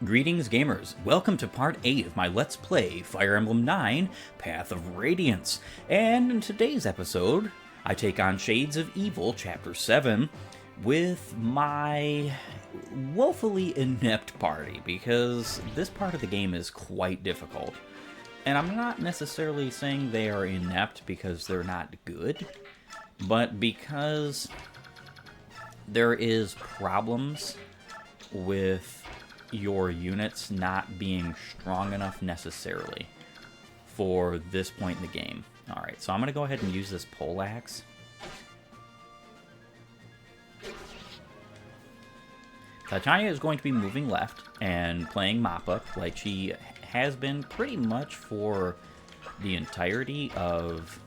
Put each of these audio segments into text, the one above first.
Greetings gamers, welcome to part 8 of my Let's Play Fire Emblem 9, Path of Radiance. And in today's episode, I take on Shades of Evil, Chapter 7, with my woefully inept party, because this part of the game is quite difficult. And I'm not necessarily saying they are inept because they're not good, but because there is problems with your units not being strong enough necessarily for this point in the game. Alright, so I'm going to go ahead and use this pole axe. Titania is going to be moving left and playing mop-up like she has been pretty much for the entirety of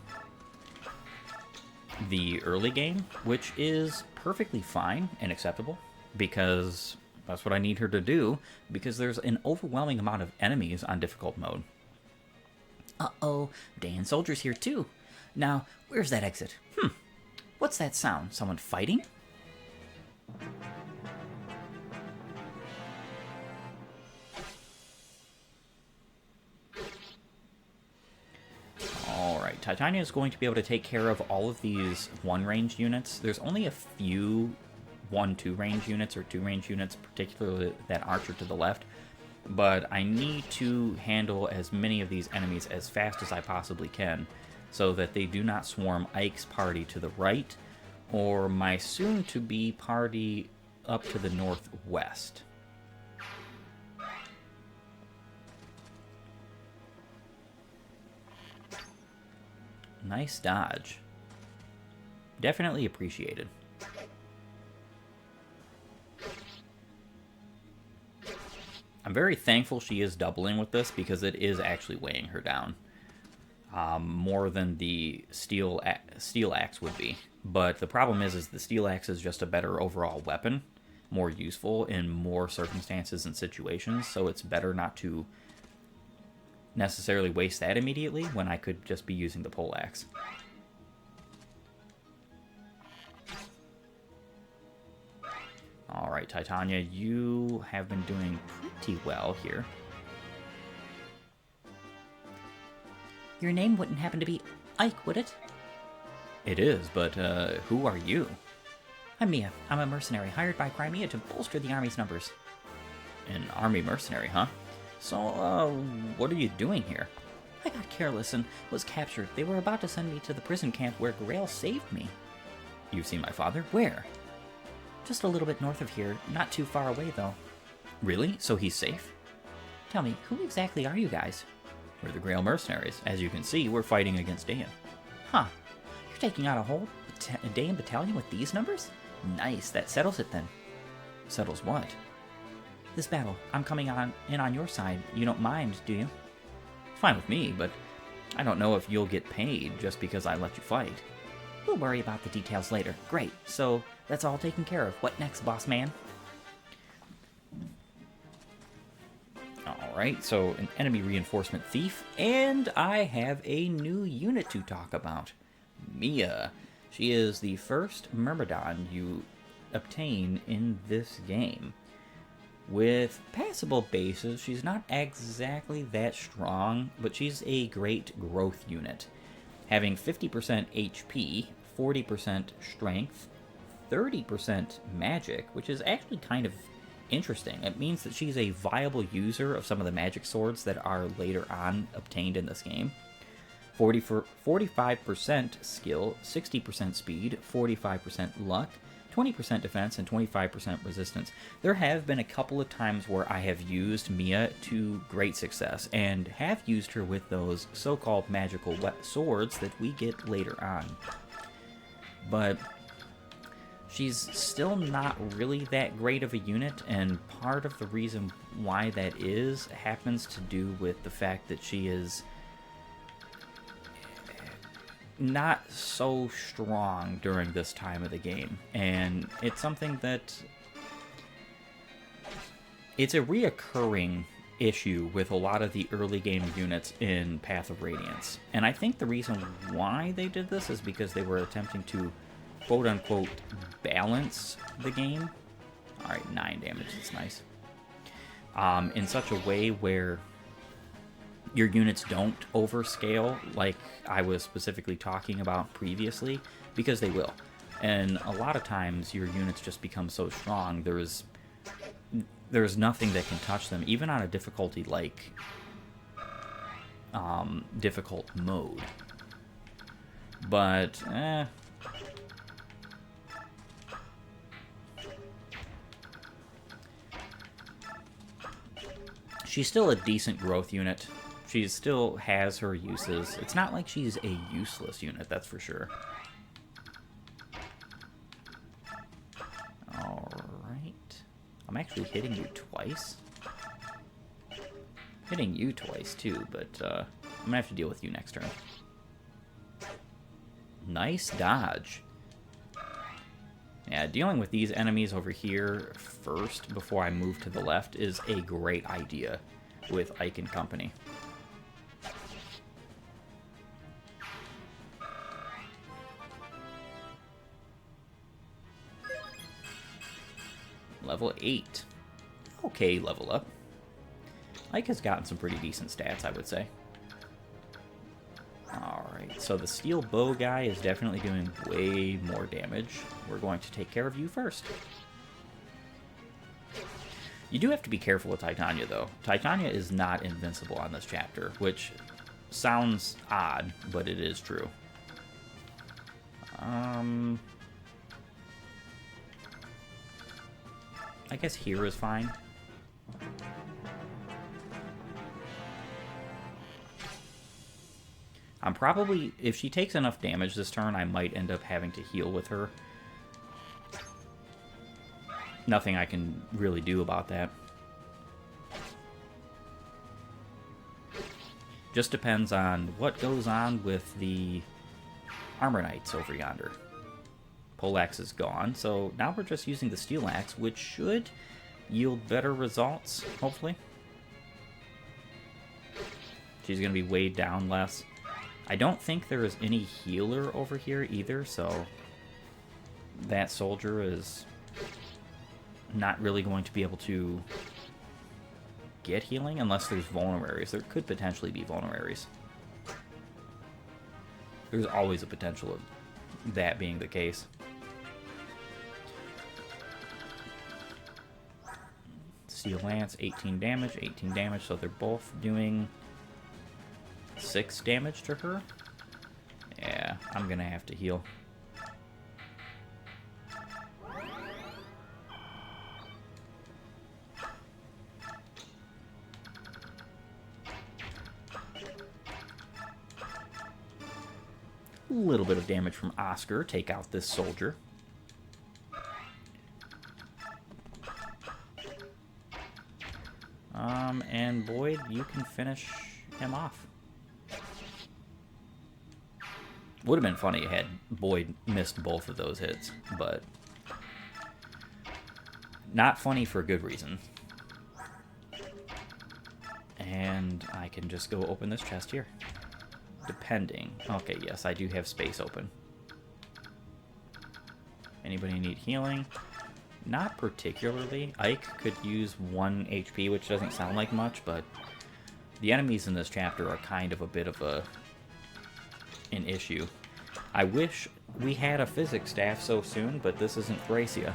the early game, which is perfectly fine and acceptable because that's what I need her to do, because there's an overwhelming amount of enemies on difficult mode. Uh-oh, Dan Soldier's here too. Now, where's that exit? What's that sound? Someone fighting? Alright, Titania is going to be able to take care of all of these one-range units. There's only a few 1-2 range units or 2 range units, particularly that archer to the left, but I need to handle as many of these enemies as fast as I possibly can so that they do not swarm Ike's party to the right or my soon-to-be party up to the northwest. Nice dodge. Definitely appreciated. I'm very thankful she is doubling with this because it is actually weighing her down more than the steel axe would be. But the problem is the steel axe is just a better overall weapon, more useful in more circumstances and situations, so it's better not to necessarily waste that immediately when I could just be using the pole axe. Alright, Titania, you have been doing pretty well here. Your name wouldn't happen to be Ike, would it? It is, but who are you? I'm Mia. I'm a mercenary hired by Crimea to bolster the army's numbers. An army mercenary, huh? So, what are you doing here? I got careless and was captured. They were about to send me to the prison camp where Grail saved me. You've seen my father? Where? Just a little bit north of here, not too far away, though. Really? So he's safe? Tell me, who exactly are you guys? We're the Grail mercenaries. As you can see, we're fighting against Dayan. Huh. You're taking out a whole Dayan battalion with these numbers? Nice, that settles it then. Settles what? This battle. I'm coming in on your side. You don't mind, do you? It's fine with me, but I don't know if you'll get paid just because I let you fight. We'll worry about the details later. Great, so that's all taken care of. What next, boss man? Alright, so an enemy reinforcement thief, and I have a new unit to talk about. Mia. She is the first Myrmidon you obtain in this game. With passable bases, she's not exactly that strong, but she's a great growth unit. Having 50% HP, 40% strength, 30% magic, which is actually kind of interesting. It means that she's a viable user of some of the magic swords that are later on obtained in this game. 45% skill, 60% speed, 45% luck, 20% defense, and 25% resistance. There have been a couple of times where I have used Mia to great success, and have used her with those so-called magical swords that we get later on. But she's still not really that great of a unit, and part of the reason why that is happens to do with the fact that she is not so strong during this time of the game, and it's something that it's a reoccurring issue with a lot of the early game units in Path of Radiance. And I think the reason why they did this is because they were attempting to quote-unquote balance the game. Alright, 9 damage, that's nice. in such a way where your units don't overscale, like I was specifically talking about previously, because they will. And a lot of times your units just become so strong, there's nothing that can touch them, even on a difficulty like difficult mode. But, she's still a decent growth unit. She still has her uses. It's not like she's a useless unit, that's for sure. Alright. I'm actually hitting you twice. Hitting you twice, too, but I'm gonna have to deal with you next turn. Nice dodge. Yeah, dealing with these enemies over here first before I move to the left is a great idea with Ike and company. Level 8. Okay, level up. Ike has gotten some pretty decent stats, I would say. Alright, so the steel bow guy is definitely doing way more damage. We're going to take care of you first. You do have to be careful with Titania, though. Titania is not invincible on this chapter, which sounds odd, but it is true. I guess here is fine. I'm probably, if she takes enough damage this turn, I might end up having to heal with her. Nothing I can really do about that. Just depends on what goes on with the Armor Knights over yonder. Poleaxe is gone, so now we're just using the Steel Axe, which should yield better results, hopefully. She's going to be weighed down less. I don't think there is any healer over here either, so that soldier is not really going to be able to get healing unless there's vulneraries. There could potentially be vulneraries. There's always a potential of that being the case. Steel Lance, 18 damage, so they're both doing 6 damage to her. Yeah, I'm gonna have to heal. A little bit of damage from Oscar. Take out this soldier. And Boyd, you can finish him off. Would have been funny had Boyd missed both of those hits, but not funny for a good reason. And I can just go open this chest here. Depending. Okay, yes, I do have space open. Anybody need healing? Not particularly. Ike could use 1 HP, which doesn't sound like much, but the enemies in this chapter are kind of a bit of an issue. I wish we had a physics staff so soon, but this isn't Thracia.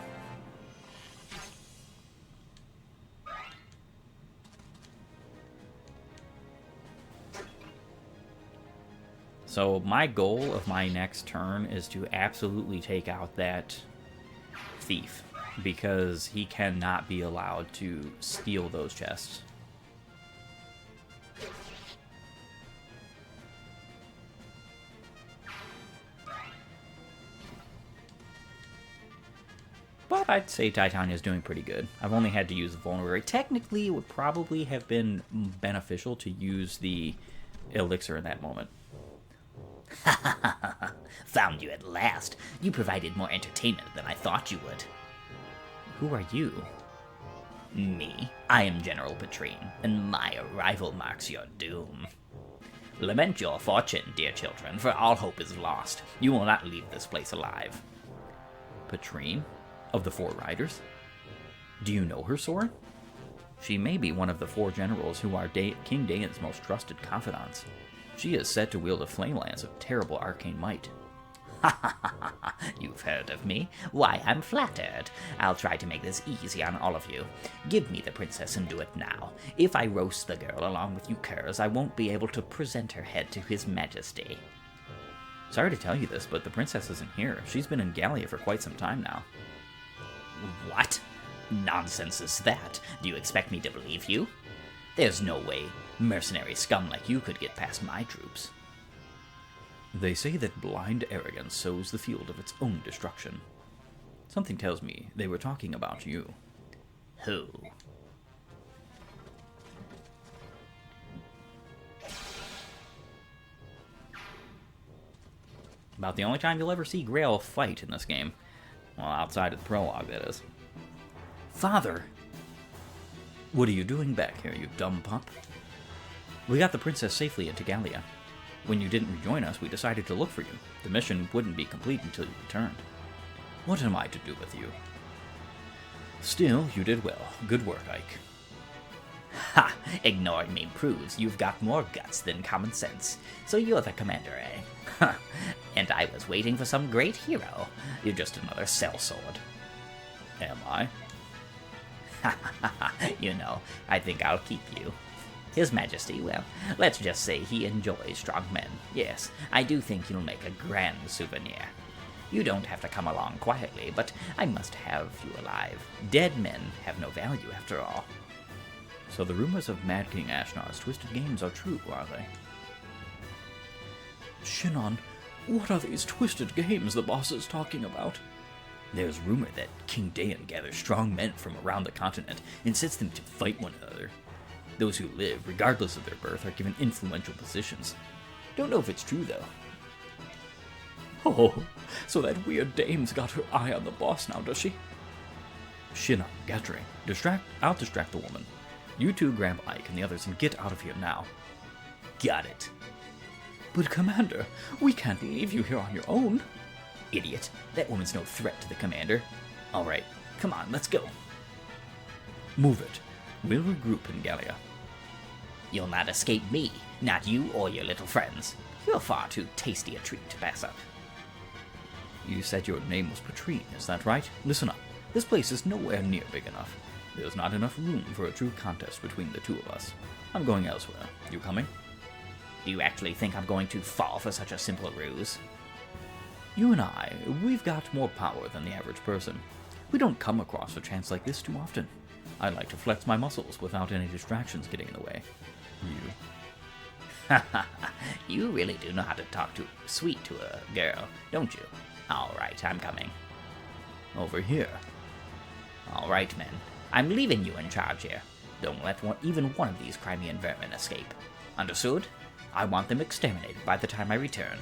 So my goal of my next turn is to absolutely take out that thief, because he cannot be allowed to steal those chests. But I'd say Titania's doing pretty good. I've only had to use Vulnerary. Technically, it would probably have been beneficial to use the elixir in that moment. Ha ha ha ha! Found you at last. You provided more entertainment than I thought you would. Who are you? Me. I am General Petrine, and my arrival marks your doom. Lament your fortune, dear children, for all hope is lost. You will not leave this place alive. Petrine? Of the Four Riders? Do you know her, Soren? She may be one of the 4 generals who are King Daemon's most trusted confidants. She is said to wield a flame lance of terrible arcane might. Ha ha ha ha! You've heard of me? Why, I'm flattered. I'll try to make this easy on all of you. Give me the princess and do it now. If I roast the girl along with you curs, I won't be able to present her head to his majesty. Sorry to tell you this, but the princess isn't here. She's been in Gallia for quite some time now. What? Nonsense is that? Do you expect me to believe you? There's no way mercenary scum like you could get past my troops. They say that blind arrogance sows the field of its own destruction. Something tells me they were talking about you. Who? About the only time you'll ever see Grail fight in this game. Well, outside of the prologue, that is. Father! What are you doing back here, you dumb pup? We got the princess safely into Gallia. When you didn't rejoin us, we decided to look for you. The mission wouldn't be complete until you returned. What am I to do with you? Still, you did well. Good work, Ike. Ha! Ignoring me proves you've got more guts than common sense. So you're the commander, eh? Ha! And I was waiting for some great hero. You're just another sellsword. Am I? Ha ha ha! You know, I think I'll keep you. His Majesty, well, let's just say he enjoys strong men. Yes, I do think you'll make a grand souvenir. You don't have to come along quietly, but I must have you alive. Dead men have no value, after all. So the rumors of Mad King Ashnar's twisted games are true, are they? Shinon, what are these twisted games the boss is talking about? There's rumor that King Daeon gathers strong men from around the continent and sets them to fight one another. Those who live, regardless of their birth, are given influential positions. Don't know if it's true, though. Oh, so that weird dame's got her eye on the boss now, does she? Shinon, Gatring, I'll distract the woman. You two grab Ike and the others and get out of here now. Got it. But Commander, we can't leave you here on your own. Idiot, that woman's no threat to the commander. Alright, come on, let's go. Move it. We'll regroup in Gallia. You'll not escape me, not you or your little friends. You're far too tasty a treat to pass up. You said your name was Patrine, is that right? Listen up. This place is nowhere near big enough. There's not enough room for a true contest between the two of us. I'm going elsewhere. You coming? Do you actually think I'm going to fall for such a simple ruse? You and I, we've got more power than the average person. We don't come across a chance like this too often. I like to flex my muscles without any distractions getting in the way. You? Ha ha ha! You really do know how to talk sweet to a girl, don't you? Alright, I'm coming. Over here. Alright, men. I'm leaving you in charge here. Don't let even one of these Crimean vermin escape. Understood? I want them exterminated by the time I return.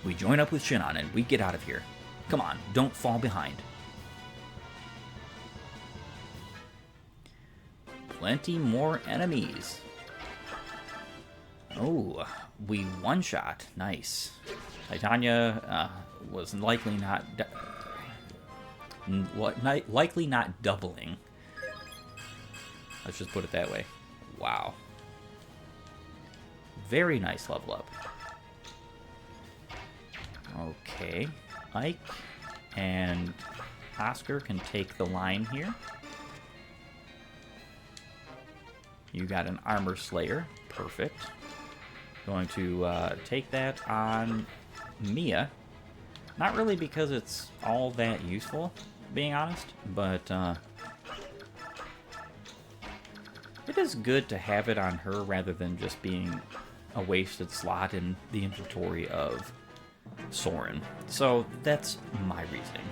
We join up with Shinon and we get out of here. Come on, don't fall behind. Plenty more enemies. Oh, we one-shot. Nice. Titania was likely not doubling. Let's just put it that way. Wow. Very nice level up. Okay. Ike and Oscar can take the line here. You got an Armor Slayer. Perfect. Going to take that on Mia. Not really because it's all that useful, being honest, but it is good to have it on her rather than just being a wasted slot in the inventory of Soren. So that's my reasoning.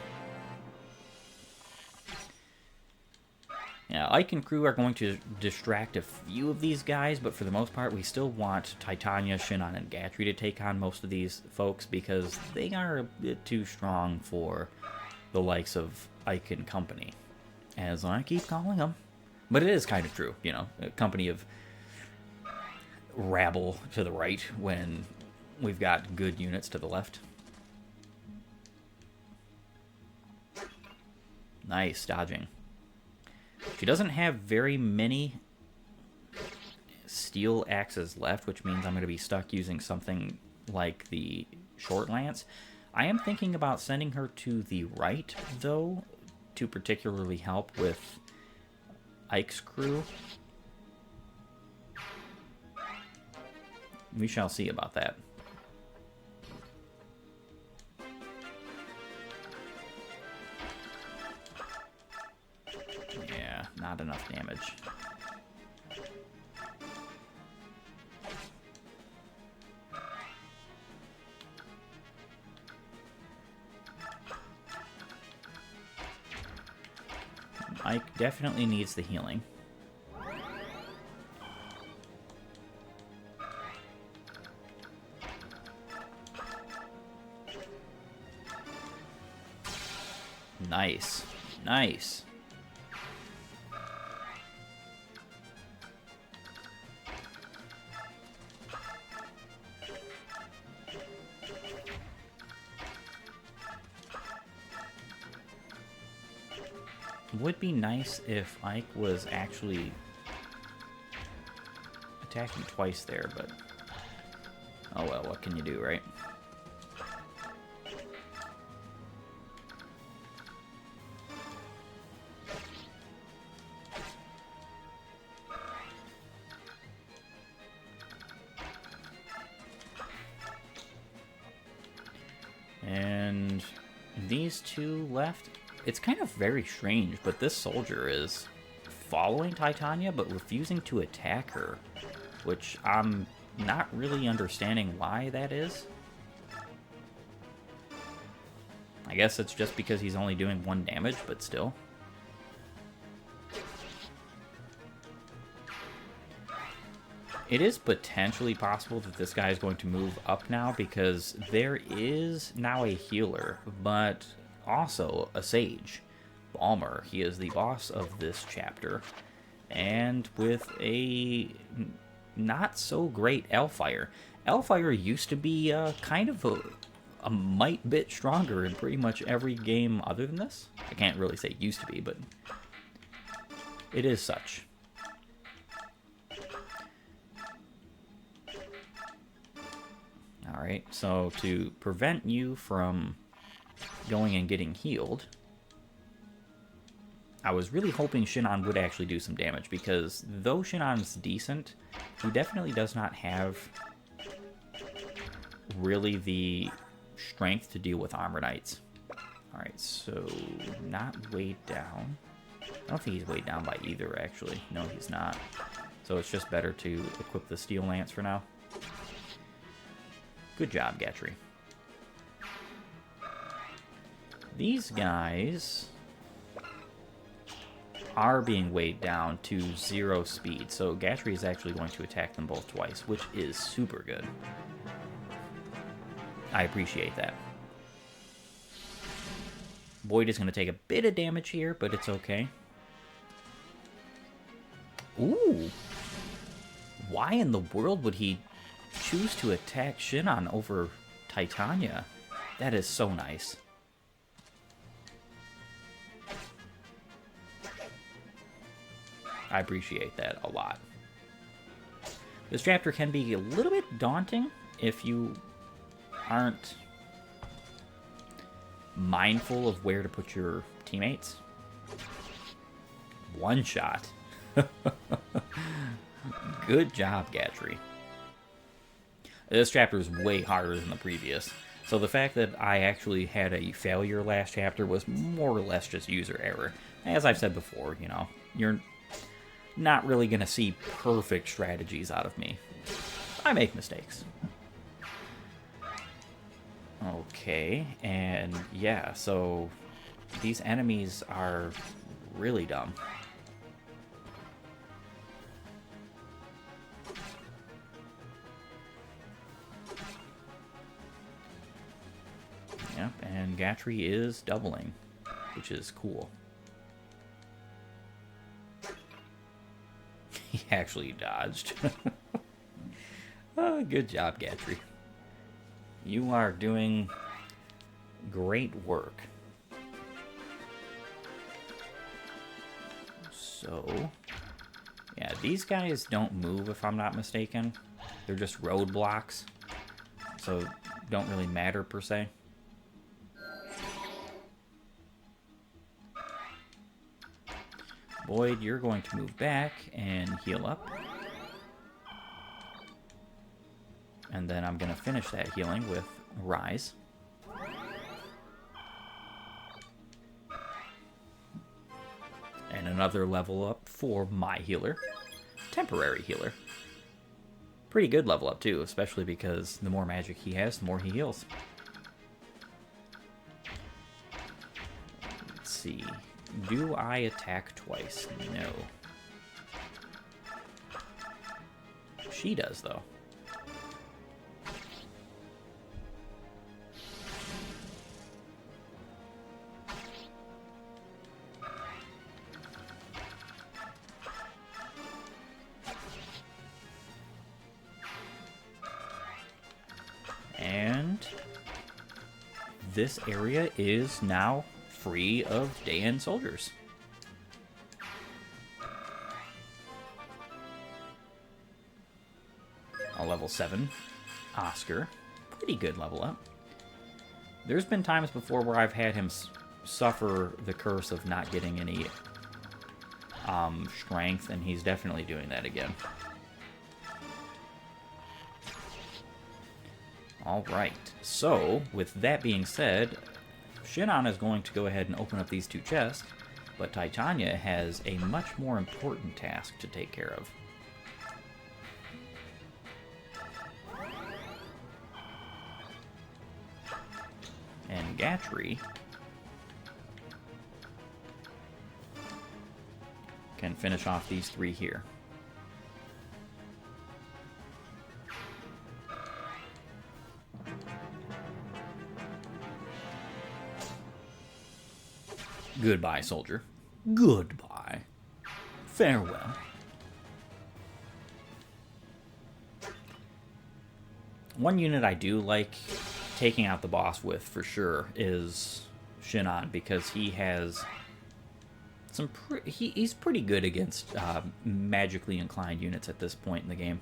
Yeah, Ike and crew are going to distract a few of these guys, but for the most part, we still want Titania, Shinon, and Gatry to take on most of these folks because they are a bit too strong for the likes of Ike and company, as I keep calling them. But it is kind of true, you know, a company of rabble to the right when we've got good units to the left. Nice, dodging. She doesn't have very many steel axes left, which means I'm going to be stuck using something like the short lance. I am thinking about sending her to the right, though, to particularly help with Ike's crew. We shall see about that. Yeah, not enough damage. Ike definitely needs the healing. Nice. Nice. Would be nice if Ike was actually attacking twice there, but oh well, what can you do, right? And these two left. It's kind of very strange, but this soldier is following Titania but refusing to attack her, which I'm not really understanding why that is. I guess it's just because he's only doing 1 damage, but still. It is potentially possible that this guy is going to move up now because there is now a healer, but also a sage. Balmer, he is the boss of this chapter, and with a not so great Hellfire. Hellfire used to be kind of a mite bit stronger in pretty much every game other than this. I can't really say used to be, but it is such. Alright, so to prevent you from going and getting healed, I was really hoping Shinon would actually do some damage, because though Shinon's decent, he definitely does not have really the strength to deal with Armor Knights. Alright, so not weighed down. I don't think he's weighed down by either, actually. No, he's not. So it's just better to equip the Steel Lance for now. Good job, Gatry. These guys are being weighed down to 0 speed, so Gatry is actually going to attack them both twice, which is super good. I appreciate that. Boyd is going to take a bit of damage here, but it's okay. Ooh! Why in the world would he choose to attack Shinon over Titania? That is so nice. I appreciate that a lot. This chapter can be a little bit daunting if you aren't mindful of where to put your teammates. One shot. Good job, Gatry. This chapter is way harder than the previous. So the fact that I actually had a failure last chapter was more or less just user error. As I've said before, you know, you're not really going to see perfect strategies out of me. I make mistakes. Okay, and yeah, so these enemies are really dumb. Yep, and Gatry is doubling, which is cool. He actually dodged. Oh, good job, Gatry. You are doing great work. So, yeah, these guys don't move if I'm not mistaken. They're just roadblocks, so don't really matter per se. Void, you're going to move back and heal up. And then I'm going to finish that healing with Rise. And another level up for my healer. Temporary healer. Pretty good level up too, especially because the more magic he has, the more he heals. Let's see. Do I attack twice? No. She does, though. And this area is now free of day-end soldiers. A level 7 Oscar. Pretty good level up. There's been times before where I've had him suffer the curse of not getting any strength, and he's definitely doing that again. Alright, so with that being said, Shinon is going to go ahead and open up these two chests, but Titania has a much more important task to take care of. And Gatry can finish off these three here. Goodbye, soldier. Goodbye. Farewell. One unit I do like taking out the boss with, for sure, is Shinon, because he has some... he's pretty good against magically inclined units at this point in the game.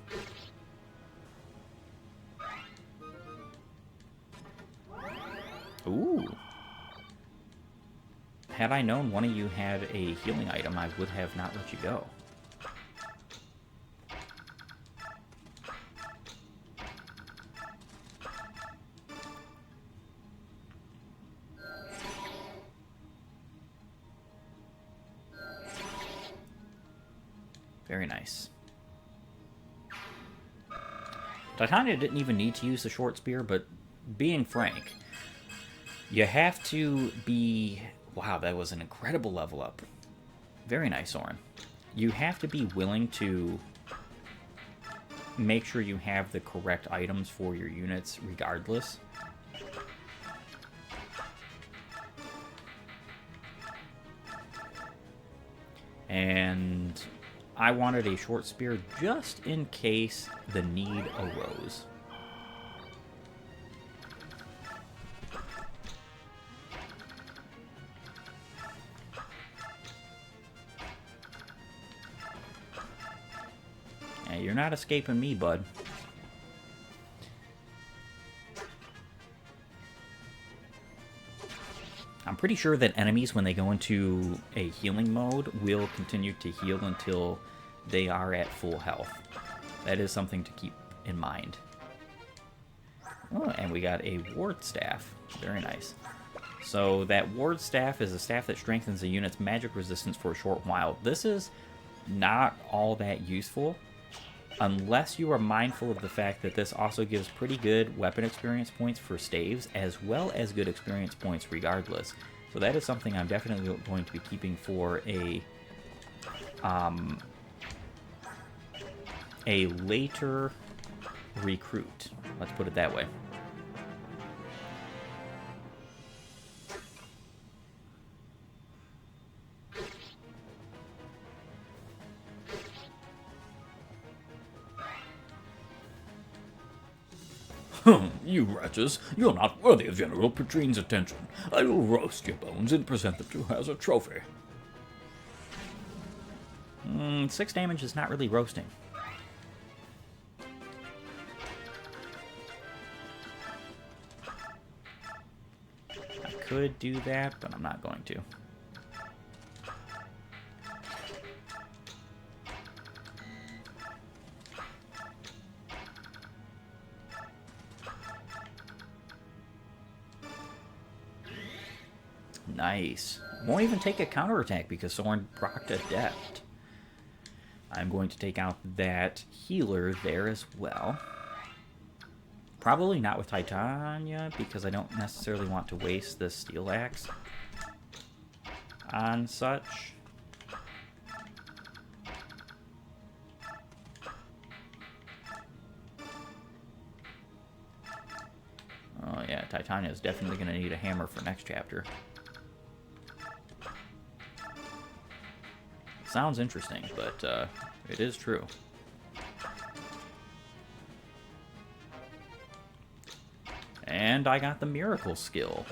Ooh. Had I known one of you had a healing item, I would have not let you go. Very nice. Titania didn't even need to use the short spear, but being frank, you have to be... Wow, that was an incredible level up. Very nice, Orin. You have to be willing to make sure you have the correct items for your units regardless. And I wanted a short spear just in case the need arose. You're not escaping me, bud. I'm pretty sure that enemies, when they go into a healing mode, will continue to heal until they are at full health. That is something to keep in mind. Oh, and we got a ward staff. Very nice. So that ward staff is a staff that strengthens a unit's magic resistance for a short while. This is not all that useful, unless you are mindful of the fact that this also gives pretty good weapon experience points for staves, as well as good experience points regardless. So that is something I'm definitely going to be keeping for a later recruit. Let's put it that way. You wretches, you're not worthy of General Petrine's attention. I will roast your bones and present them to her as a trophy. 6 damage is not really roasting. I could do that, but I'm not going to. Nice. Won't even take a counterattack because Soren procced Adept. I'm going to take out that healer there as well. Probably not with Titania because I don't necessarily want to waste the Steel Axe on such. Oh yeah, Titania is definitely going to need a hammer for next chapter. Sounds interesting, but it is true. And I got the Miracle skill.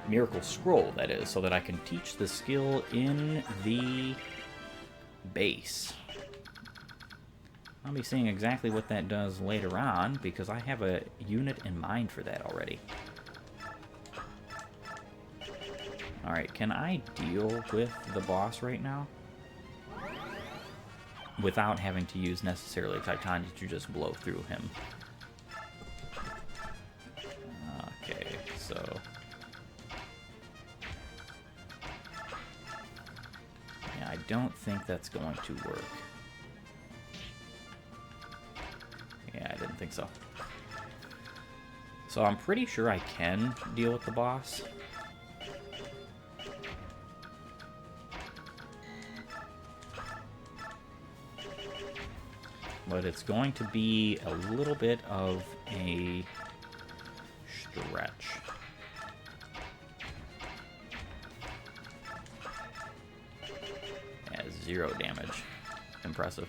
Miracle Scroll, that is, so that I can teach the skill in the base. I'll be seeing exactly what that does later on, because I have a unit in mind for that already. Alright, can I deal with the boss right now? Without having to use necessarily Titania to just blow through him. Okay, so... yeah, I don't think that's going to work. Yeah, I didn't think so. So I'm pretty sure I can deal with the boss. But it's going to be a little bit of a stretch. Yeah, 0 damage. Impressive.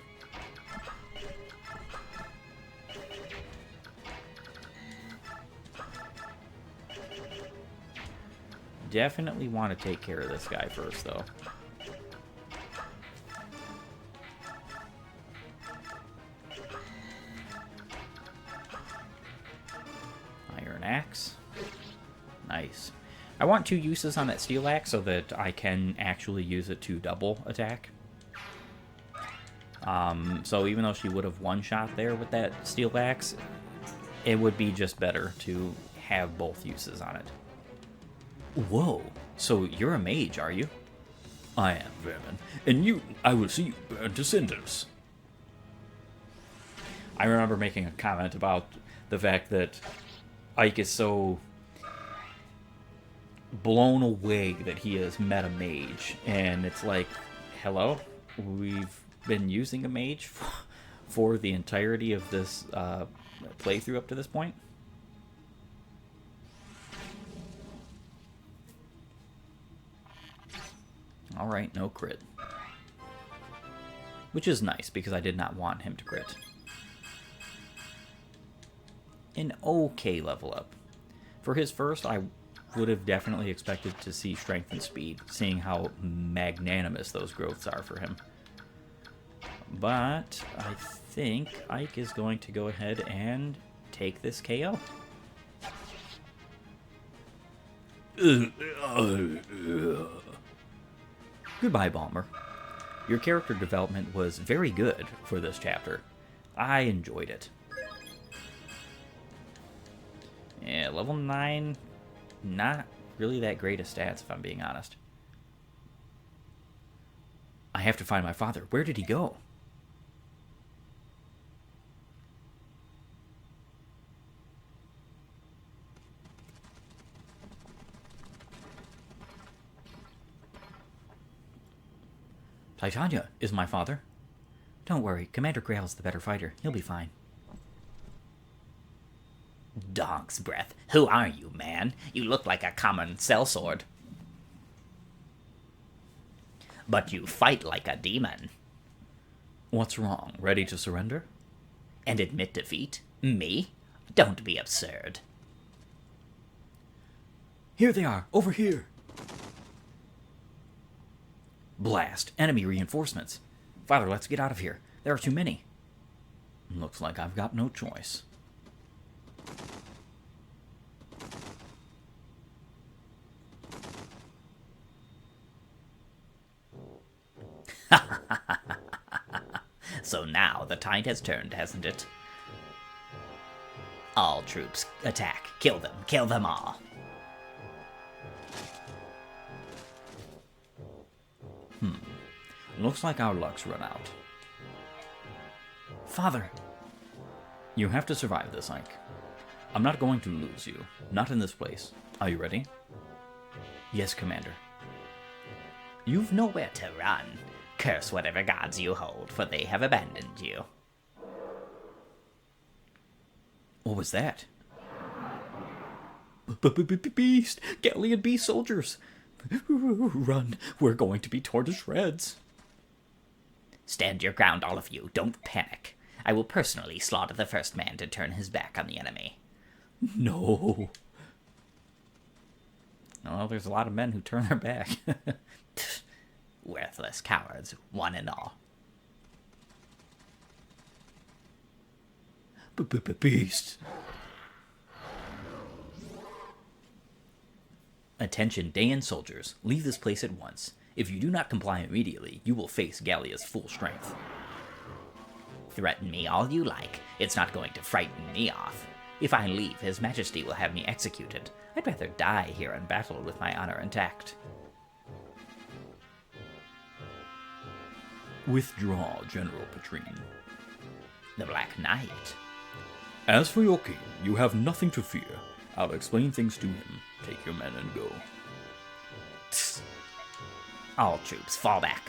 Definitely want to take care of this guy first, though. Iron Axe. Nice. I want 2 uses on that Steel Axe so that I can actually use it to double attack. So even though she would have one-shot there with that Steel Axe, it would be just better to have both uses on it. Whoa, so you're a mage, are you? I am, Vermin, and you, I will see you burn to cinders. I remember making a comment about the fact that Ike is so blown away that he has met a mage, and it's like, hello? We've been using a mage for the entirety of this playthrough up to this point? Alright, no crit. Which is nice, because I did not want him to crit. An okay level up. For his first, I would have definitely expected to see strength and speed, seeing how magnanimous those growths are for him. But I think Ike is going to go ahead and take this KO. Goodbye, Balmer. Your character development was very good for this chapter. I enjoyed it. Yeah, level 9, not really that great of stats, if I'm being honest. I have to find my father. Where did he go? Titania is my father. Don't worry, Commander Grail's the better fighter. He'll be fine. Dog's breath. Who are you, man? You look like a common sellsword. But you fight like a demon. What's wrong? Ready to surrender? And admit defeat? Me? Don't be absurd. Here they are, over here. Blast! Enemy reinforcements! Father, let's get out of here. There are too many. Looks like I've got no choice. So now the tide has turned, hasn't it? All troops, attack. Kill them. Kill them all. Looks like our luck's run out. Father! You have to survive this, Ike. I'm not going to lose you. Not in this place. Are you ready? Yes, Commander. You've nowhere to run. Curse whatever gods you hold, for they have abandoned you. What was that? Beast! Galleon beast soldiers! Run! We're going to be torn to shreds! Stand your ground, all of you. Don't panic. I will personally slaughter the first man to turn his back on the enemy. No. Well, there's a lot of men who turn their back. Worthless cowards, one and all. Beast! Attention, Daean soldiers. Leave this place at once. If you do not comply immediately, you will face Gallia's full strength. Threaten me all you like. It's not going to frighten me off. If I leave, His Majesty will have me executed. I'd rather die here in battle with my honor intact. Withdraw, General Petrine. The Black Knight. As for your king, you have nothing to fear. I'll explain things to him. Take your men and go. Tss. All troops, fall back.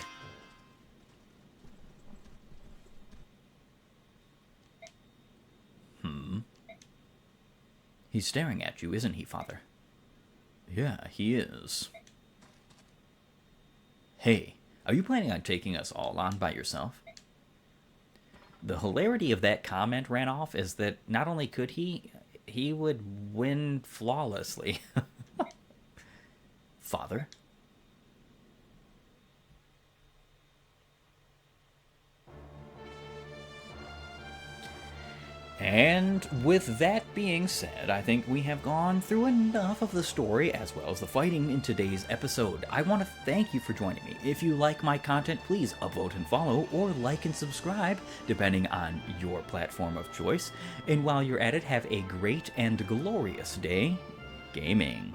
He's staring at you, isn't he, Father? Yeah, he is. Hey, are you planning on taking us all on by yourself? The hilarity of that comment ran off is that not only could he would win flawlessly. Father? And with that being said, I think we have gone through enough of the story as well as the fighting in today's episode. I want to thank you for joining me. If you like my content, please upvote and follow, or like and subscribe, depending on your platform of choice. And while you're at it, have a great and glorious day gaming.